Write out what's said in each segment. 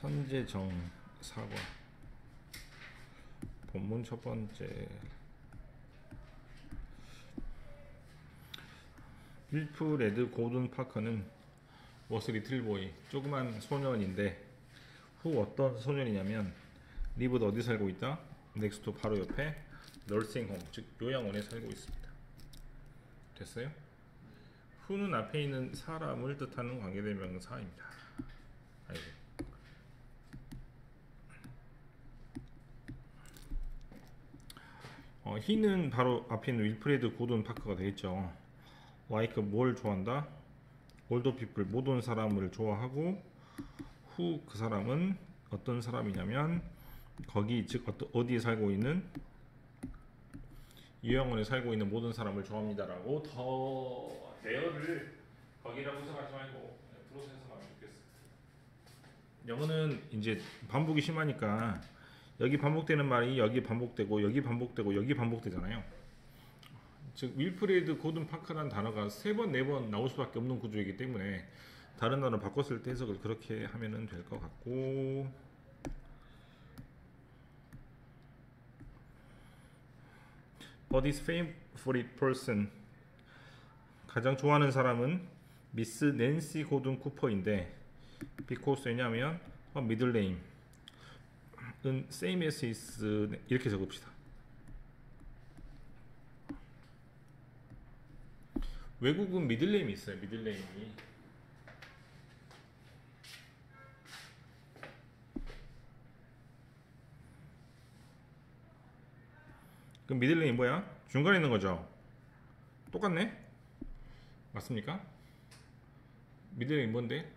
선제정 사과. 본문 첫 번째. 윌프레드 고든 파커는 워스 리틀 보이, 조그만 소년인데, 후 어떤 소년이냐면 리브도 어디 살고 있다? 넥스트 바로 옆에 널싱홈, 즉 요양원에 살고 있습니다. 됐어요? 후는 앞에 있는 사람을 뜻하는 관계대명사입니다. 아이고. 히는 바로 앞에 있는 윌프레드 고든 파커가 되겠죠. like 뭘 좋아한다? 올더 피플, 모든 사람을 좋아하고, 후 그 사람은 어떤 사람이냐면 거기, 즉 어디에 살고 있는 요양원에 살고 있는 모든 사람을 좋아합니다라고 더 대어를 거기라고 생각하지 말고 프로세스만 하면 좋겠어요. 영어는 이제 반복이 심하니까 여기 반복되는 말이 여기 반복되고 여기 반복되고 여기 반복되잖아요. 즉 윌프레드 고든 파커라는 단어가 3번 4번 나올 수밖에 없는 구조이기 때문에 다른 단어 바꿨을 때 해석을 그렇게 하면 될 것 같고, But his favorite person, 가장 좋아하는 사람은 미스 낸시 고든 쿠퍼인데, because 왜냐하면 middle name은 same as his, 이렇게 적읍시다. 외국은 middle name이 있어요. middle name이. 그럼 middle name 뭐야? 중간에 있는 거죠. 똑같네? 맞습니까? middle name 뭔데?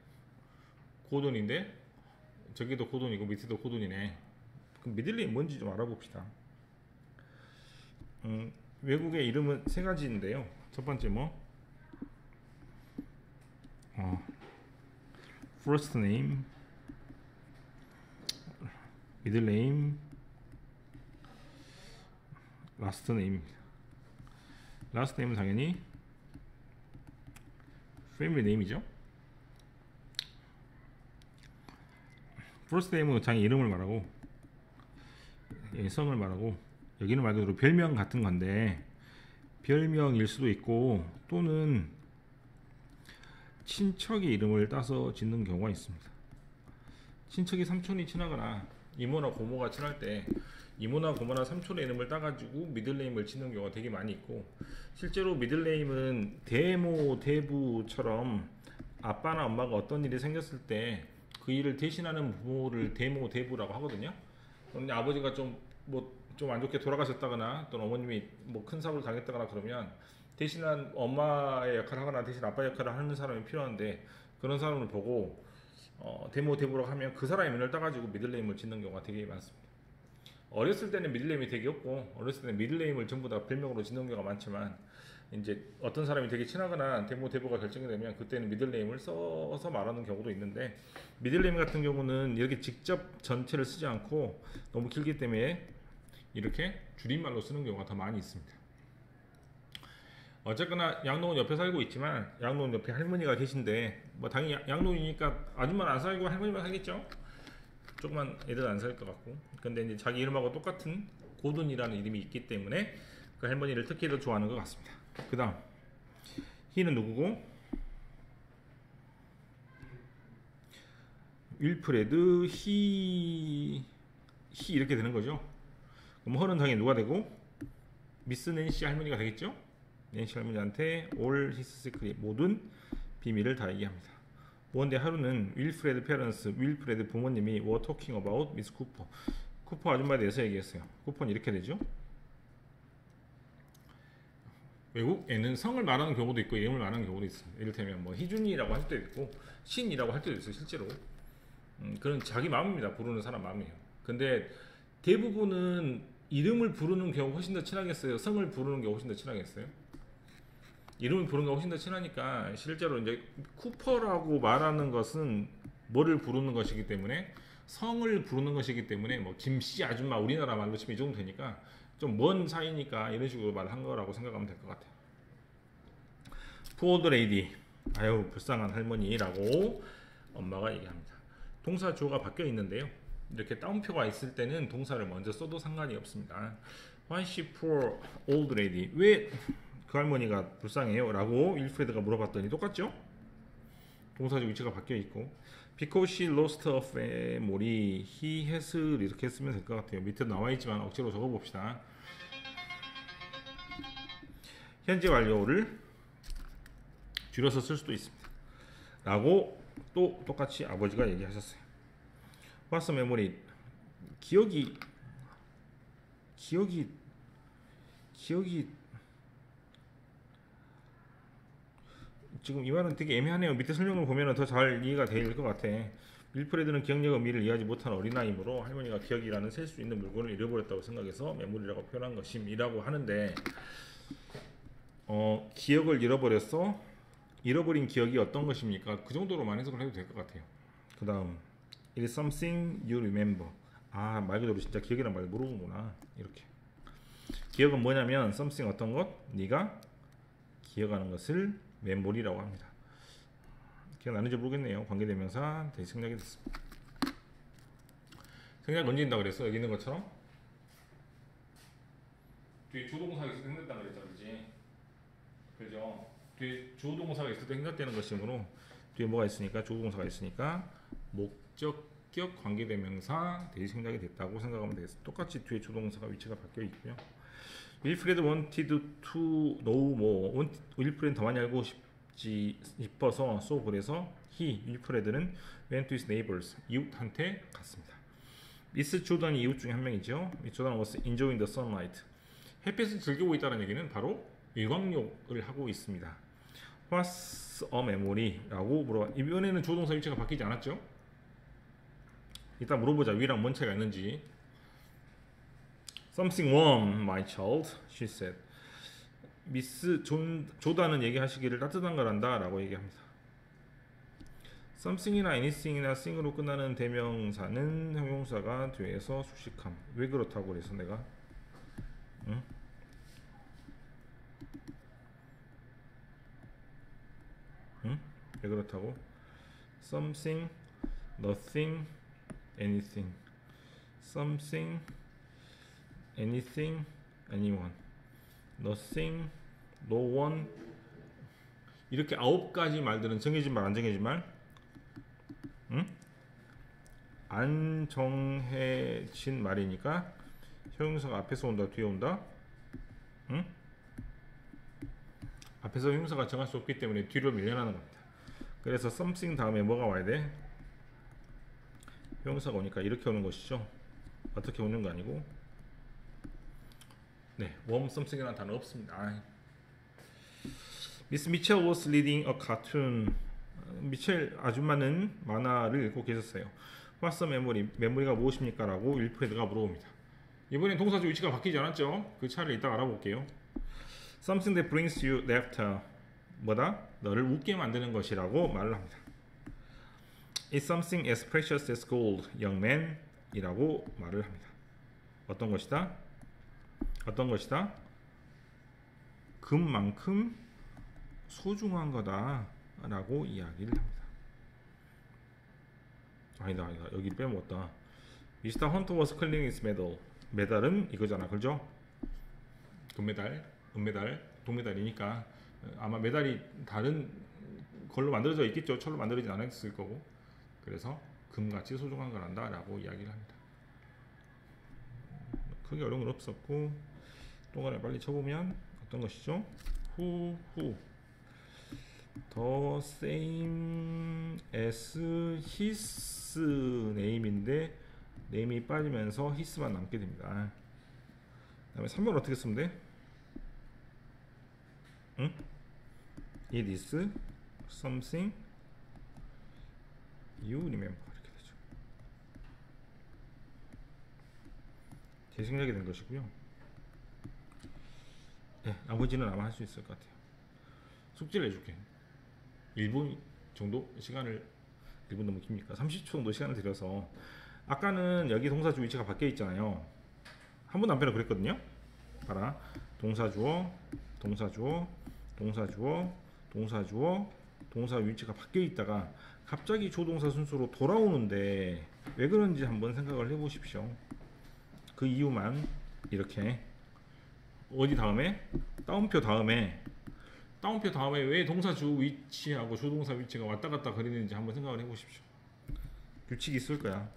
고든인데 저기도 고든이고 밑에도 고든이네. 그럼 middle name 뭔지 좀 알아봅시다. 외국의 이름은 3가지인데요. 첫 번째 first name, middle name, last name. last name은 당연히 family name이죠. first name은 자기 이름을 말하고, 성을 말하고, 여기는 말 그대로 별명 같은 건데, 별명일 수도 있고 또는 친척의 이름을 따서 짓는 경우가 있습니다. 친척이 삼촌이 친하거나 이모나 고모가 친할 때 이모나 고모나 삼촌의 이름을 따가지고 미들네임을 짓는 경우가 되게 많이 있고, 실제로 미들네임은 대모 대부처럼 아빠나 엄마가 어떤 일이 생겼을 때 그 일을 대신하는 부모를 대모 대부라고 하거든요. 그런데 아버지가 좀 안 좋게 돌아가셨다거나 또는 어머님이 큰 사고를 당했다거나 그러면 대신한 엄마의 역할을 하거나 대신 아빠 역할을 하는 사람이 필요한데, 그런 사람을 보고 대모 대부라고 하면 그 사람의 이름을 따가지고 미들네임을 짓는 경우가 되게 많습니다. 어렸을 때는 미들네임이 되게 없고, 어렸을 때는 미들네임을 전부 다 별명으로 짓는 경우가 많지만, 이제 어떤 사람이 되게 친하거나 대모 대부가 결정이 되면 그때는 미들네임을 써서 말하는 경우도 있는데, 미들네임 같은 경우는 이렇게 직접 전체를 쓰지 않고 너무 길기 때문에 이렇게 줄임말로 쓰는 경우가 더 많이 있습니다. 어쨌거나 양로원 옆에 살고 있지만 양로원 옆에 할머니가 계신데, 당연히 양로원이니까 아줌마는 안 살고 할머니만 살겠죠. 조그만 애들은 안 살 것 같고. 근데 이제 자기 이름하고 똑같은 고든이라는 이름이 있기 때문에 그 할머니를 특히 더 좋아하는 것 같습니다. 그 다음 히는 누구고? 윌프레드 히 이렇게 되는 거죠. 그럼 허는 당연히 누가 되고? 미스 낸시 할머니가 되겠죠. 낸시 할머니한테 all his secret, 모든 비밀을 다 얘기합니다. 원데 하루는 윌프레드 페런스, 윌프레드 부모님이 were talking about 미스 쿠퍼, 쿠퍼 아줌마에 대해서 얘기했어요. 쿠퍼는 이렇게 되죠. 외국에는 성을 말하는 경우도 있고 이름을 말하는 경우도 있습니다. 이를테면 희준이라고 할 때도 있고 신이라고 할 때도 있어요. 실제로 그런 자기 마음입니다. 부르는 사람 마음이에요. 근데 대부분은 이름을 부르는 경우가 훨씬 더 친하겠어요? 성을 부르는 게 훨씬 더 친하겠어요? 이름을 부르는 게 훨씬 더 친하니까, 실제로 이제 쿠퍼라고 말하는 것은 뭐를 부르는 것이기 때문에, 성을 부르는 것이기 때문에 김씨 아줌마 우리나라 말로 치면 이 정도 되니까 좀 먼 사이니까 이런 식으로 말한 거라고 생각하면 될 것 같아요. Poor old lady, 아유 불쌍한 할머니라고 엄마가 얘기합니다. 동사 주어가 바뀌어 있는데요. 이렇게 따옴표가 있을 때는 동사를 먼저 써도 상관이 없습니다. Why is she poor old lady? 왜 그 할머니가 불쌍해요? 라고 윌프레드가 물어봤더니 똑같죠? 동사적 위치가 바뀌어 있고 Because she lost her family, he has 이렇게 쓰면 될 것 같아요. 밑에 나와 있지만 억지로 적어봅시다. 현재 완료를 줄여서 쓸 수도 있습니다. 라고 또 똑같이 아버지가 얘기하셨어요. What's memory? 기억이 지금 이 말은 되게 애매하네요. 밑에 설명을 보면 더 잘 이해가 될 것 같아. 윌프레드는 기억력 의미를 이해하지 못한 어린아이므로 할머니가 기억이라는 셀 수 있는 물건을 잃어버렸다고 생각해서 메모리라고 표현한 것임이라고 하는데 기억을 잃어버렸어? 잃어버린 기억이 어떤 것입니까? 그 정도로만 해석을 해도 될 것 같아요. 그 다음 It is something you remember. 아, 말 그대로 진짜 기억이란 말 모르는구나. 이렇게 기억은 뭐냐면 something 어떤 것? 네가 기억하는 것을 메모리라고 합니다. 기억나는지 모르겠네요. 관계대명사 대시 생략이 됐습니다. 생략 언제 된다 그랬어? 여기 있는 것처럼 뒤에 주동사가 있을 때 생략된다 그랬죠, 그렇지? 그죠? 뒤에 주동사가 있을 때 생략되는 것이므로 뒤에 뭐가 있으니까 주동사가 있으니까 목적격 관계대명사 대시 생략이 됐다고 생각하면 되겠습니다. 똑같이 뒤에 주동사가 위치가 바뀌어 있고요. 윌프레드 wanted to know more. 윌프레드는 더 많이 알고 싶어서 그래서 윌프레드는 went to his neighbors. 이웃한테 갔습니다. 미스 조던이 이웃 중에 한 명이죠. 미스 조던 was enjoying the sunlight. 햇빛을 즐기고 있다는 얘기는 바로 일광욕을 하고 있습니다. What's a memory? 라고 물어봐. 이번에는 조동사 위치가 바뀌지 않았죠? 이따 물어보자. 위랑 뭔 차이가 있는지. Something warm, my child, she said. 미스 조다는 얘기하시기를 따뜻한 걸 한다 라고 얘기합니다. something이나 anything이나 thing으로 끝나는 대명사는 형용사가 뒤에서 수식함. 왜 그렇다고 그래서 내가 응? 응? 왜 그렇다고? something, nothing, anything. something, anything, anyone. nothing, no one. 이렇게 9가지 말들은 정해진 말, 안 정해진 말? 응? 안 정해진 말이니까 형용사가 앞에서 온다, 뒤에 온다? 응? 앞에서 형용사가 정할 수 없기 때문에 뒤로 밀려나는 겁니다. 그래서 something 다음에 뭐가 와야 돼? 형용사가 오니까 이렇게 오는 것이죠. 어떻게 오는 거 아니고. 네, warm something이라는 단어 없습니다. 미스 미첼 was reading a cartoon. 미첼 아줌마는 만화를 읽고 계셨어요. What's a memory? 메모리가 무엇입니까? 라고 윌프레드가 물어봅니다. 이번엔 동사적 위치가 바뀌지 않았죠? 그 차를 이따 알아볼게요. Something that brings you laughter. 뭐다? 너를 웃게 만드는 것이라고 말을 합니다. It's something as precious as gold, young man. 이라고 말을 합니다. 어떤 것이다? 어떤 것이다? 금만큼 소중한 거다 라고 이야기를 합니다. 아니다 여기 빼먹었다. 미스터 헌터 was cleaning his medal. 메달은 이거잖아, 그죠? 금메달, 은메달, 동메달이니까 아마 메달이 다른 걸로 만들어져 있겠죠. 철로 만들어지지 않았을 거고. 그래서 금같이 소중한 거란다 라고 이야기를 합니다. 크게 어려운 건 없었고 동안에 빨리 쳐보면 어떤 것이죠? who the same as his name인데 name이 빠지면서 his만 남게 됩니다. 그 다음에 3번 어떻게 쓰면 돼? 응? It is something you remember. 이렇게 되죠. 재생략이 된 것이고요. 네, 나머지는 아마 할 수 있을 것 같아요. 숙제를 해줄게. 1분 정도 시간을, 1분 너무 깁니까? 30초 정도 시간을 들여서, 아까는 여기 동사주 위치가 바뀌어 있잖아요. 한 번도 안 빼라 그랬거든요. 봐라. 동사주어, 동사주어, 동사주어, 동사주어, 동사 위치가 바뀌어 있다가 갑자기 조동사 순서로 돌아오는데 왜 그런지 한번 생각을 해보십시오. 그 이유만 이렇게 어디 다음에 따옴표 다음에 왜 동사 주 위치하고 조동사 위치가 왔다 갔다 거리는지 한번 생각을 해보십시오. 규칙이 있을 거야.